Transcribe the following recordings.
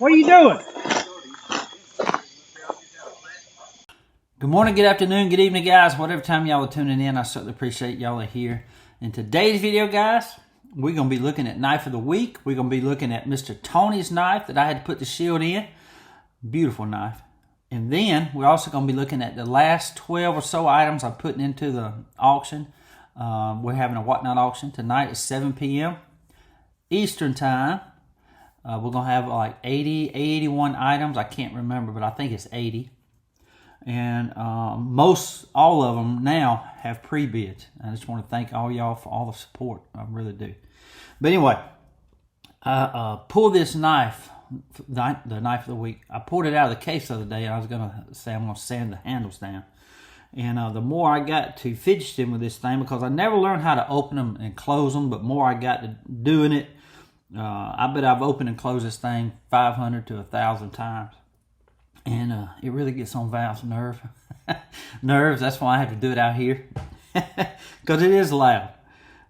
What are you doing? Good morning, good afternoon, good evening, guys. Whatever time y'all are tuning in, I certainly appreciate y'all are here. In today's video, guys, we're going to be looking at Knife of the Week. We're going to be looking at Mr. Tony's knife that I had to put the shield in. Beautiful knife. And then we're also going to be looking at the last 12 or so items I'm putting into the auction. We're having a Whatnot auction tonight at 7 p.m. Eastern Time. We're going to have like 81 items. I can't remember, but I think it's 80. And all of them now have pre-bids. I just want to thank all y'all for all the support. I really do. But anyway, I pulled this knife, the Knife of the Week. I pulled it out of the case the other day, and I was going to say I'm going to sand the handles down. And the more I got to fidgeting with this thing, because I never learned how to open them and close them, but more I got to doing it, I bet I've opened and closed this thing 500 to 1,000 times. And it really gets on Val's nerves. That's why I have to do it out here. Because it is loud.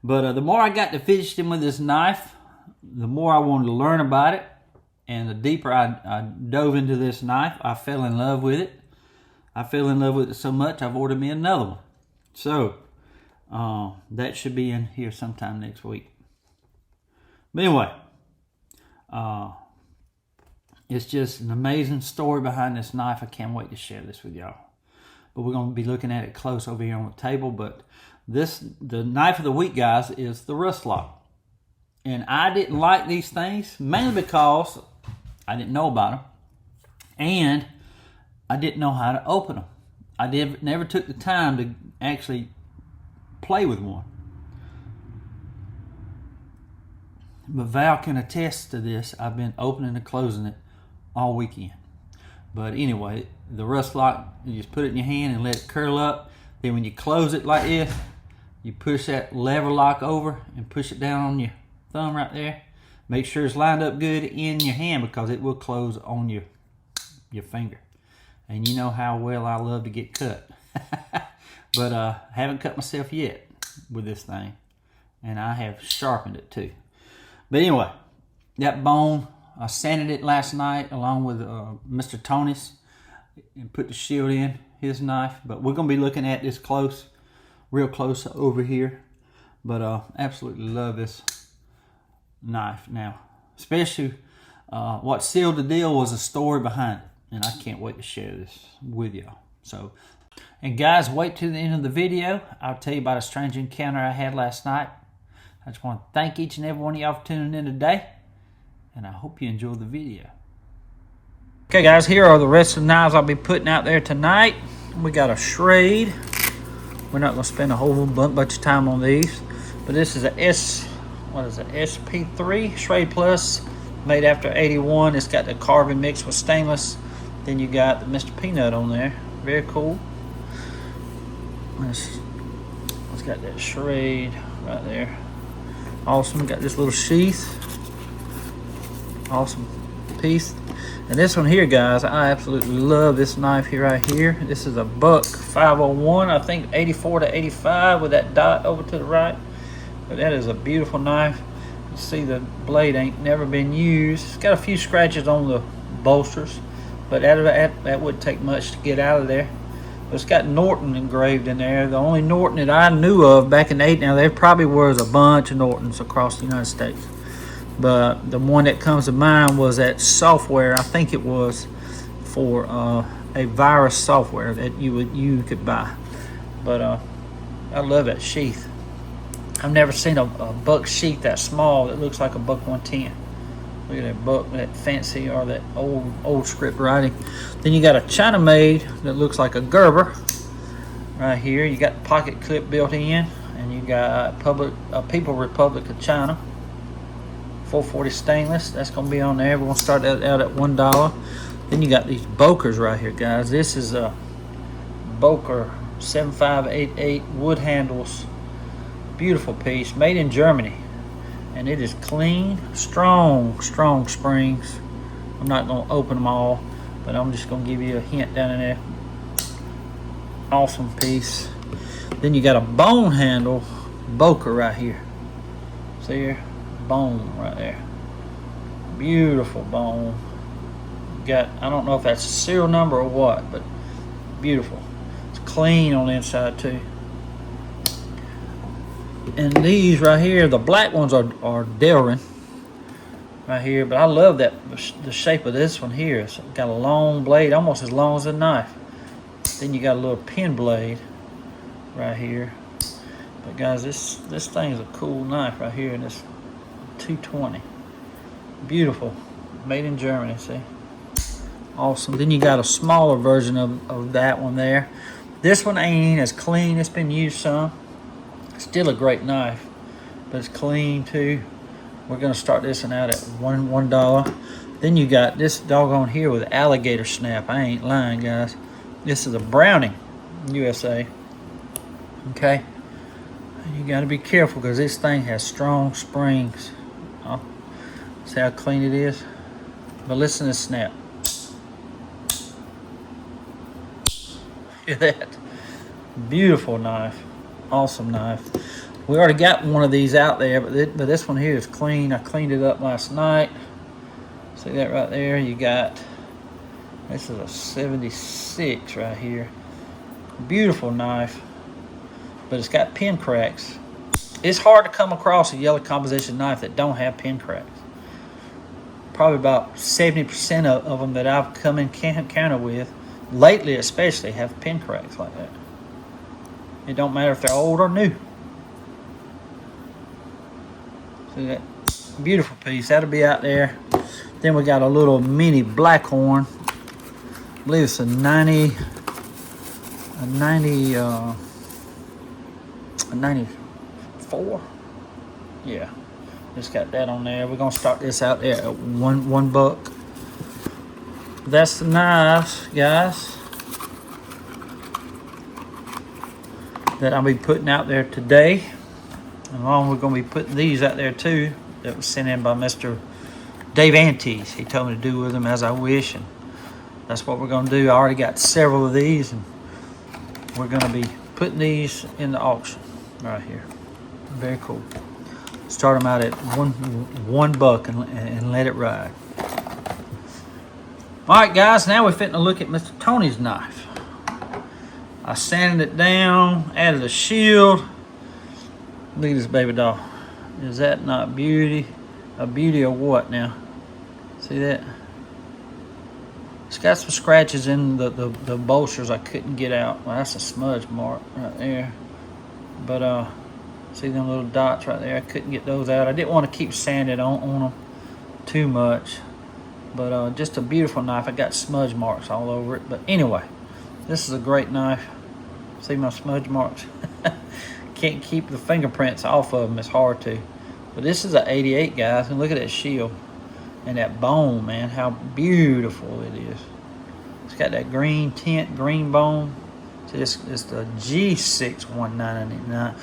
But the more I got to fidgeting with this knife, the more I wanted to learn about it. And the deeper I dove into this knife, I fell in love with it. I fell in love with it so much, I've ordered me another one. So, that should be in here sometime next week. But anyway, it's just an amazing story behind this knife. I can't wait to share this with y'all. But we're going to be looking at it close over here on the table. But the Knife of the Week, guys, is the RussLock. And I didn't like these things, mainly because I didn't know about them. And I didn't know how to open them. I never took the time to actually play with one. But Val can attest to this. I've been opening and closing it all weekend. But anyway, the RussLock, you just put it in your hand and let it curl up. Then when you close it like this, you push that lever lock over and push it down on your thumb right there. Make sure it's lined up good in your hand, because it will close on your finger. And you know how well I love to get cut. But I haven't cut myself yet with this thing. And I have sharpened it too. But anyway, that bone, I sanded it last night along with Mr. Tony's and put the shield in his knife. But we're going to be looking at this close, real close over here. But absolutely love this knife now. Especially what sealed the deal was the story behind it. And I can't wait to share this with y'all. So, and guys, wait till the end of the video. I'll tell you about a strange encounter I had last night. I just want to thank each and every one of y'all for tuning in today. And I hope you enjoy the video. Okay, guys, here are the rest of the knives I'll be putting out there tonight. We got a Schrade. We're not going to spend a whole bunch of time on these. But this is a SP3 Schrade Plus, made after 81. It's got the carbon mixed with stainless. Then you got the Mr. Peanut on there. Very cool. It's got that Schrade right there. Awesome. Got this little sheath. Awesome piece. And this one here, guys, I absolutely love this knife here right here. This is a Buck 501, I think 84 to 85 with that dot over to the right. But that is a beautiful knife. You see the blade ain't never been used. It's got a few scratches on the bolsters, but that wouldn't take much to get out of there. But it's got Norton engraved in there. The only Norton that I knew of back in the 80s. Now there probably was a bunch of Nortons across the United States, but the one that comes to mind was that software. I think it was for a virus software that you could buy. But I love that sheath. I've never seen a buck sheath that small that looks like a Buck 110. Look at that buck, that fancy, or that old script writing. Then you got a China made that looks like a Gerber right here. You got the pocket clip built in, and you got People Republic of China 440 stainless. That's going to be on there. We're going to start that out at $1. Then you got these Bokers right here, guys. This is a Boker 7588 wood handles. Beautiful piece, made in Germany. And it is clean, strong springs. I'm not going to open them all, but I'm just going to give you a hint down in there. Awesome piece. Then you got a bone handle Boker right here. See here? Bone right there. Beautiful bone. got, I don't know if that's a serial number or what, but beautiful. It's clean on the inside too. And these right here, the black ones are Delrin right here, but I love that, the shape of this one here. It's got a long blade, almost as long as a knife. Then you got a little pin blade right here. But guys, this thing is a cool knife right here, and it's 220. Beautiful, made in Germany. See, awesome. Then you got a smaller version of that one there. This one ain't as clean. It's been used some. Still a great knife, but it's clean too. We're gonna start this one out at $1. Then you got this doggone here with alligator snap. I ain't lying, guys. This is a Browning USA. Okay, you got to be careful because this thing has strong springs. Oh, see how clean it is? But listen to the snap. Look at that. Beautiful knife. Awesome knife. We already got one of these out there, but this one here is clean. I cleaned it up last night. See that right there? You got, this is a 76 right here. Beautiful knife, but it's got pin cracks. It's hard to come across a yellow composition knife that don't have pin cracks. Probably about 70% of them that I've come in encounter with, lately especially, have pin cracks like that. It don't matter if they're old or new. See that beautiful piece? That'll be out there. Then we got a little mini Blackhorn. I believe it's a 94. Yeah, just got that on there. We're gonna start this out there at $1. That's the knives, guys, that I'll be putting out there today. Along, we're gonna be putting these out there too, that was sent in by Mr. Dave Antes. He told me to do with them as I wish, and that's what we're gonna do. I already got several of these, and we're gonna be putting these in the auction right here. Very cool. Start them out at $1 and let it ride. All right, guys, now we're fitting to look at Mr. Tony's knife. I sanded it down, added a shield. Look at this baby doll. Is that not beauty? A beauty or what now? See that? It's got some scratches in the bolsters I couldn't get out. Well, that's a smudge mark right there. But see them little dots right there? I couldn't get those out. I didn't want to keep sanding on them too much. But just a beautiful knife. I got smudge marks all over it. But anyway, this is a great knife. See my smudge marks? Can't keep the fingerprints off of them. It's hard to. But this is an 88, guys. And look at that shield. And that bone, man. How beautiful it is. It's got that green tint, green bone. See, it's the G6 199.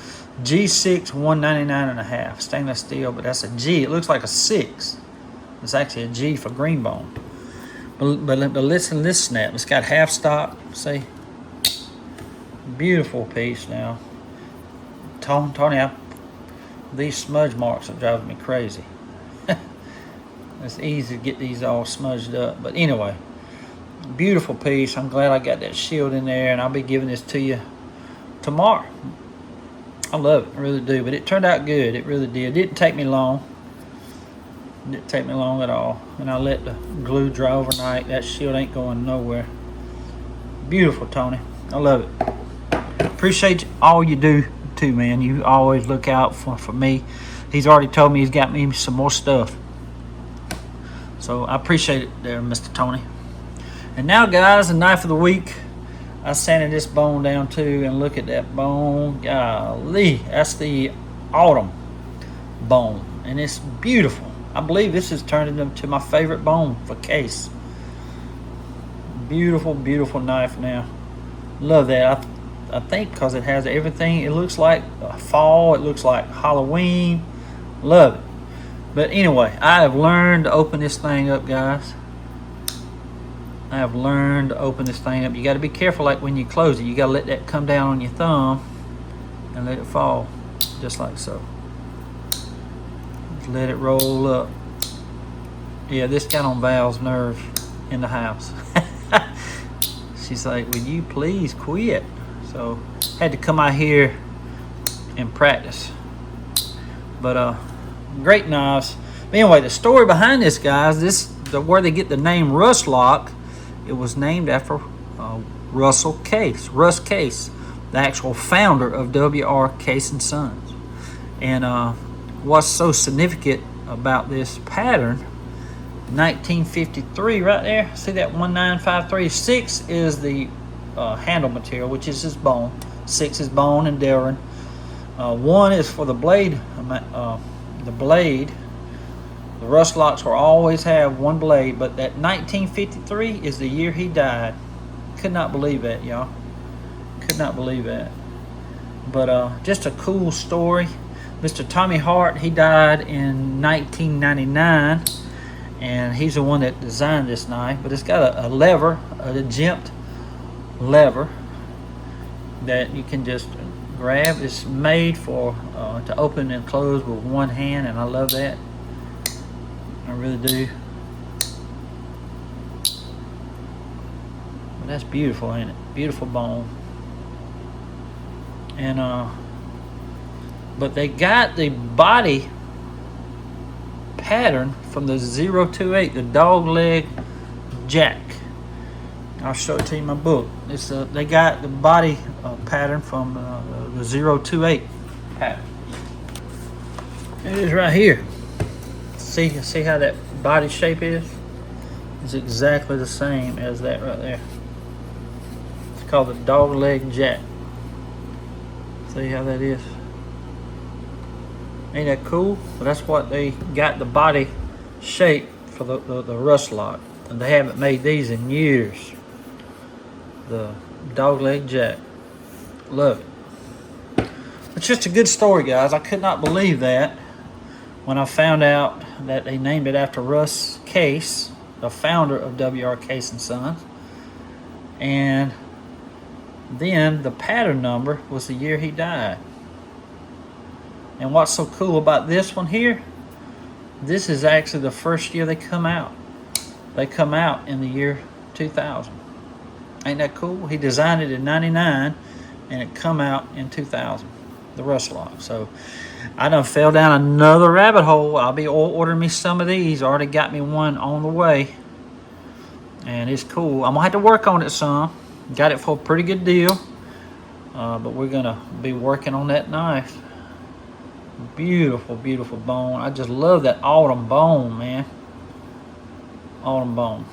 G6 199 and a half. Stainless steel, but that's a G. It looks like a 6. It's actually a G for green bone. But listen to this snap. It's got half stop. See? Beautiful piece now. Tony, these smudge marks are driving me crazy. It's easy to get these all smudged up. But anyway, beautiful piece. I'm glad I got that shield in there, and I'll be giving this to you tomorrow. I love it. I really do. But it turned out good. It really did. It didn't take me long. It didn't take me long at all. And I let the glue dry overnight. That shield ain't going nowhere. Beautiful, Tony. I love it. Appreciate all you do too, man. You always look out for me. He's already told me he's got me some more stuff. So I appreciate it there, Mr. Tony. And now, guys, the knife of the week. I sanded this bone down too, and look at that bone. Golly, that's the autumn bone, and it's beautiful. I believe this has turned into my favorite bone for Case. Beautiful, beautiful knife now. Love that. I think because it has everything. It looks like fall. It looks like Halloween. Love it. But anyway, I have learned to open this thing up, guys. I have learned to open this thing up. You got to be careful, like when you close it. You got to let that come down on your thumb and let it fall, just like so. Just let it roll up. Yeah, this got on Val's nerve. in the house. She's like, "Would you please quit?" So had to come out here and practice. But great knives. But anyway, the story behind this, guys, where they get the name RussLock, it was named after Russ Case, the actual founder of W.R. Case and Sons. And what's so significant about this pattern, 1953 right there, see that 1953? 6 is the handle material, which is his bone. 6 is bone and delrin. 1 is for the blade. The blade. The RussLocks will always have one blade, but that 1953 is the year he died. Could not believe that, y'all. Could not believe that. But just a cool story. Mr. Tommy Hart, he died in 1999, and he's the one that designed this knife. But it's got a lever, a jimped lever that you can just grab. It's made for to open and close with one hand, and I love that. I really do. But that's beautiful, ain't it? Beautiful bone. And but they got the body pattern from the 028, the dog leg jack. I'll show it to you in my book. It's they got the body pattern from the 028 pattern. It is right here. See how that body shape is? It's exactly the same as that right there. It's called the dog leg jack. See how that is? Ain't that cool? Well, that's what they got the body shape for the RussLock. And they haven't made these in years. The dog leg jack. Love it. It's just a good story, guys. I could not believe that when I found out that they named it after Russ Case, the founder of W.R. Case and Sons. And then the pattern number was the year he died. And what's so cool about this one here, this is actually the first year they come out. They come out in the year 2000. Ain't that cool? He designed it in 99 and it come out in 2000, the RussLock. So I done fell down another rabbit hole. I'll be ordering me some of these. Already got me one on the way. And it's cool. I'm gonna have to work on it some. Got it for a pretty good deal. But we're gonna be working on that knife. Beautiful, beautiful bone. I just love that autumn bone, man. Autumn bone.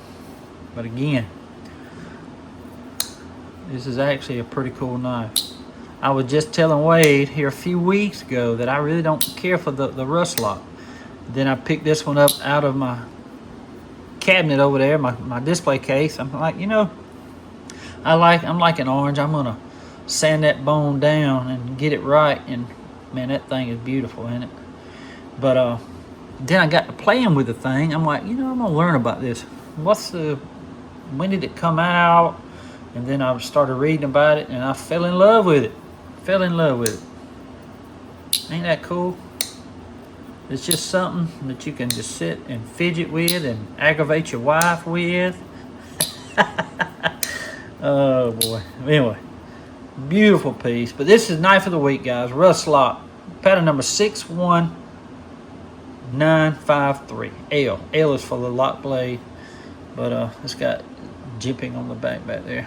But again, this is actually a pretty cool knife. I was just telling Wade here a few weeks ago that I really don't care for the RussLock. Then I picked this one up out of my cabinet over there, my display case. I'm like, you know, I'm like an orange. I'm gonna sand that bone down and get it right, and man, that thing is beautiful, ain't it? But then I got to playing with the thing. I'm like, you know, I'm gonna learn about this. When did it come out? And then I started reading about it, and I fell in love with it. Fell in love with it. Ain't that cool? It's just something that you can just sit and fidget with and aggravate your wife with. Oh boy. Anyway, beautiful piece. But this is knife of the week, guys. RussLock, pattern number 61953. L. L is for the lock blade, but it's got jimping on the back there.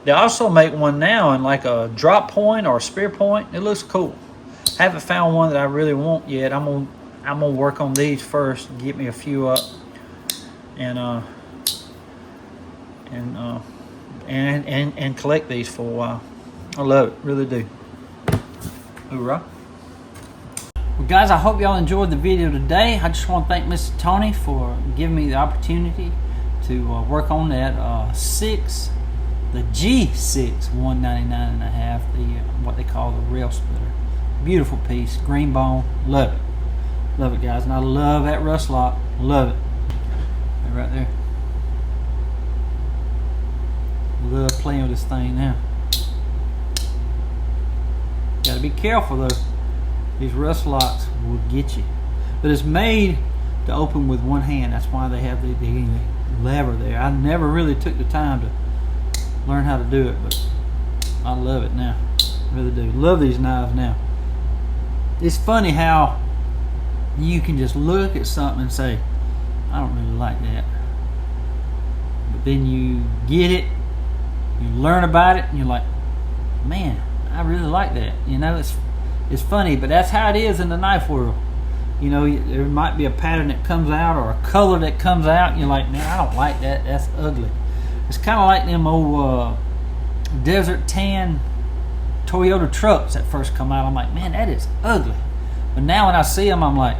They also make one now in like a drop point or a spear point. It looks cool. Haven't found one that I really want yet. I'm gonna work on these first and get me a few up, and collect these for a while. I love it, really do. Hoorah! Well, guys, I hope y'all enjoyed the video today. I just want to thank Mr. Tony for giving me the opportunity to work on that the G6 199.5, what they call the rail splitter. Beautiful piece, green bone, love it. Love it, guys, and I love that RussLock, love it. Right there. Love playing with this thing now. Gotta be careful though. These RussLocks will get you. But it's made to open with one hand. That's why they have the lever there. I never really took the time to learn how to do it, but I love it now. I really do. Love these knives now. It's funny how you can just look at something and say, I don't really like that. But then you get it, you learn about it, and you're like, man, I really like that. You know, it's funny, but that's how it is in the knife world. You know, there might be a pattern that comes out or a color that comes out, and you're like, man, I don't like that. That's ugly. It's kind of like them old desert tan Toyota trucks that first come out. I'm like, man, that is ugly. But now when I see them, I'm like,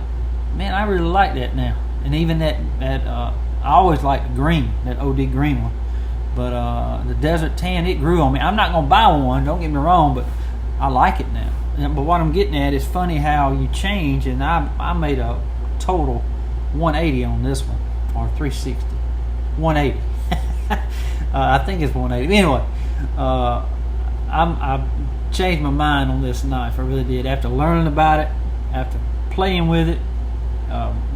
man, I really like that now. And even that I always liked the green, that OD green one. But the desert tan, it grew on me. I'm not going to buy one, don't get me wrong, but I like it now. But what I'm getting at is funny how you change, and I made a total 180 on this one, or 360. 180. I think it's 180. Anyway, I changed my mind on this knife. I really did. After learning about it, after playing with it,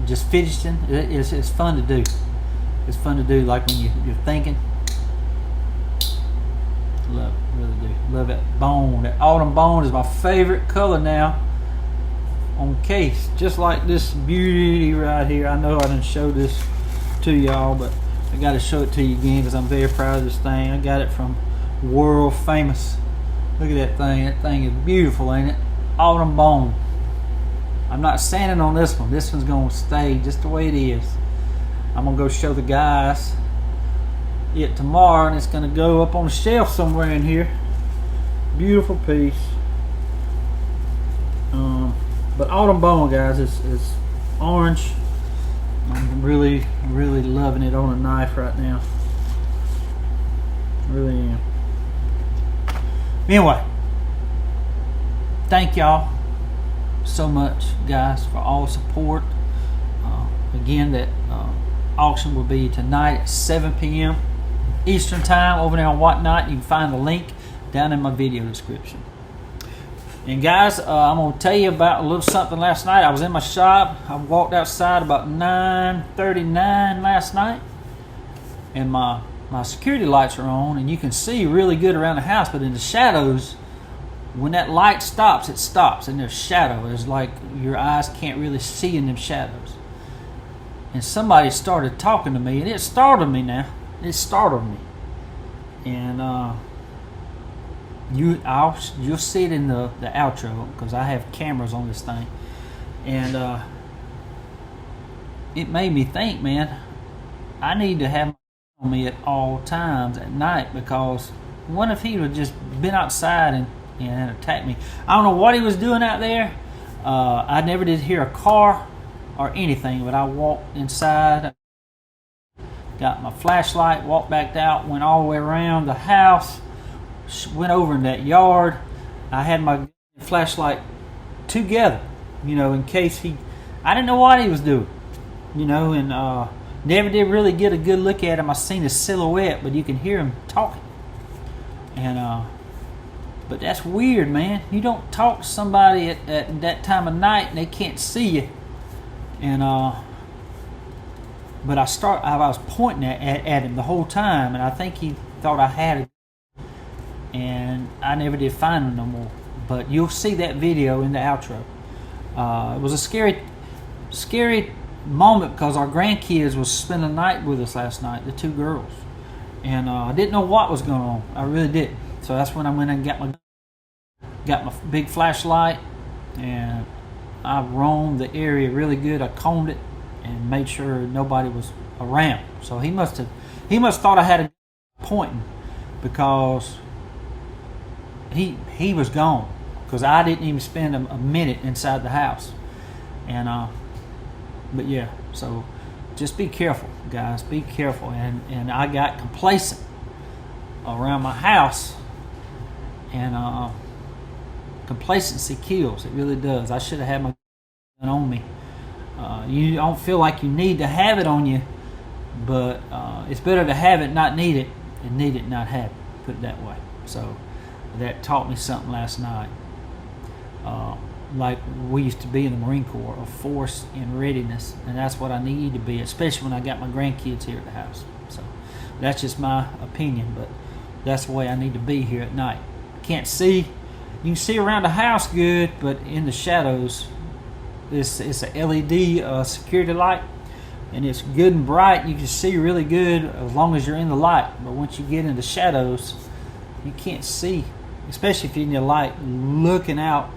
just fidgeting, it's fun to do. It's fun to do, like when you're thinking. Love it, really do. Love that bone. That autumn bone is my favorite color now on Case. Just like this beauty right here. I know I didn't show this to y'all, but I got to show it to you again because I'm very proud of this thing. I got it from world famous. Look at that thing. That thing is beautiful, ain't it? Autumn bone. I'm not sanding on this one. This one's going to stay just the way it is. I'm going to go show the guys it tomorrow, and it's going to go up on the shelf somewhere in here. Beautiful piece. But autumn bone, guys, is orange. I'm really loving it on a knife right now. Really am. Anyway, thank y'all so much, guys, for all the support. Again, that auction will be tonight at 7 p.m. Eastern time over there on Whatnot. You can find the link down in my video description. And guys, I'm going to tell you about a little something last night. I was in my shop. I walked outside about 9:39 last night, and my security lights are on, and you can see really good around the house, but in the shadows, when that light stops, it stops, and there's shadow. It's like your eyes can't really see in them shadows. And somebody started talking to me, and it startled me now. It startled me. And you'll see it in the outro, because I have cameras on this thing. And it made me think, man, I need to have on me at all times at night, because what if he would just been outside and attacked me? I don't know what he was doing out there. I never did hear a car or anything, but I walked inside, got my flashlight, walked back out, went all the way around the house, went over in that yard. I had my flashlight together, you know, in case I didn't know what he was doing, you know, and never did really get a good look at him. I seen his silhouette, but you can hear him talking. And but that's weird, man. You don't talk to somebody at that time of night and they can't see you. And but I was pointing at him the whole time, and I think he thought I had it, and I never did find him no more. But you'll see that video in the outro. It was a scary moment, because our grandkids was spending the night with us last night, the two girls, and I didn't know what was going on. I really didn't. So that's when I went and got my big flashlight, and I roamed the area really good. I combed it and made sure nobody was around. So he must thought I had a pointing, because he was gone, because I didn't even spend a minute inside the house. And but yeah, so just be careful, guys. Be careful. And I got complacent around my house, and complacency kills. It really does. I should have had my gun on me. You don't feel like you need to have it on you, but it's better to have it, not need it, and need it, not have it. Put it that way. So that taught me something last night. like we used to be in the Marine Corps, a force in readiness, and that's what I need to be, especially when I got my grandkids here at the house. So that's just my opinion, but that's the way I need to be here at night. Can't see, you can see around the house good, but in the shadows, it's a LED security light, and it's good and bright. You can see really good as long as you're in the light, but once you get into shadows, you can't see, especially if you're in your light looking out.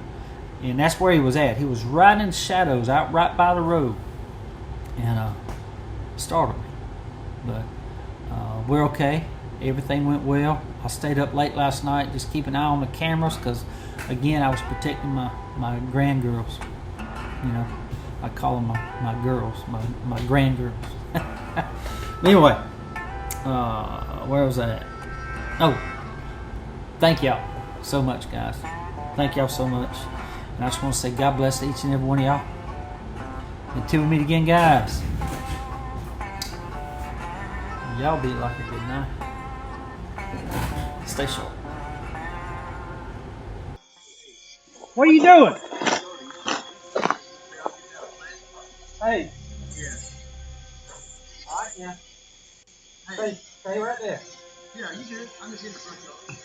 And that's where he was at. He was right in the shadows, out right by the road, and startled me. But we're okay. Everything went well. I stayed up late last night just keeping an eye on the cameras because, again, I was protecting my grandgirls. You know, I call them my girls, my grandgirls. Anyway, where was that? Oh, thank y'all so much, guys. Thank y'all so much. And I just want to say God bless each and every one of y'all. Until we meet again, guys. Y'all be like a good night. Stay sharp. What are you doing? Hey. Yeah. All right, yeah. Hey, stay right there. Yeah, you good. I'm just in the front yard.